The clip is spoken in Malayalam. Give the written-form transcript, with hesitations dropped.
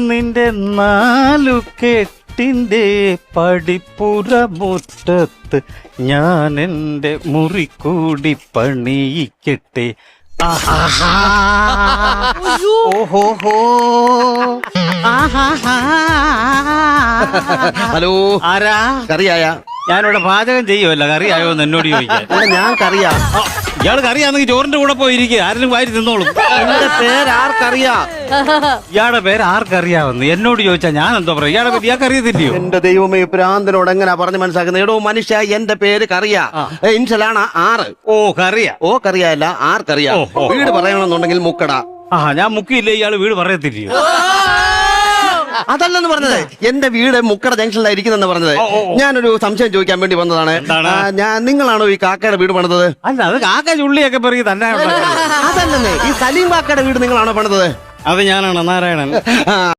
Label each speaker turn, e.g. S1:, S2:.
S1: നിന്റെ നാലു കെട്ടിന്റെ പടിപ്പുറ മുറ്റത്ത് ഞാൻ എൻ്റെ മുറിക്കൂടി പണിയിക്കട്ടെ. ഓഹോ
S2: ഹലോ,
S1: ആരാ?
S2: കറിയായ?
S1: ഞാനിവിടെ പാചകം ചെയ്യുമല്ല, കറിയായോ എന്ന് എന്നോട് ചോദിക്കാൻ.
S2: ഞാൻ കറിയാ.
S1: ഇയാൾ കറിയാണെങ്കിൽ ചോറിന്റെ കൂടെ പോയിരിക്കുക, ആരെങ്കിലും വാരി തിന്നോളും.
S2: എന്റെ പേര് ആർക്കറിയാ?
S1: ഇയാളുടെ പേര് ആർക്കറിയാവുന്നു എന്നോട് ചോദിച്ചാ ഞാൻ എന്തോ പറയാം? ഇയാളെ പറ്റി ഇയാൾക്ക് അറിയത്തില്ലയോ?
S2: എന്റെ ദൈവമേ, പ്രാന്തനോട് എങ്ങനാ പറഞ്ഞ് മനസ്സിലാക്കുന്നത്? എടോ മനുഷ്യ, എന്റെ പേര് കറിയാ. ഇൻഷലാണ് 6.
S1: ഓ കറിയാ.
S2: ഓ കറിയല്ല, ആർക്കറിയാ. വീട് പറയണമെന്നുണ്ടെങ്കിൽ മുക്കട.
S1: ഞാൻ മുക്കിയില്ലേ, ഇയാള് വീട് പറയത്തില്ലയോ?
S2: അതല്ലെന്ന് പറഞ്ഞത്, എന്റെ വീട് മുക്കട ജംഗ്ഷനിലായിരിക്കുന്നെന്ന് പറഞ്ഞത്. ഞാനൊരു സംശയം ചോദിക്കാൻ വേണ്ടി വന്നതാണ്. നിങ്ങളാണോ ഈ കാക്കയുടെ വീട് പണിതത്?
S1: അല്ല, അത് കാക്ക ചുള്ളിയൊക്കെ പറയും തന്നെ.
S2: അതല്ലെന്നേ, ഈ സലീം കാക്കയുടെ വീട് നിങ്ങളാണോ പണിതത്?
S1: അത് ഞാനാണ്, നാരായണൻ.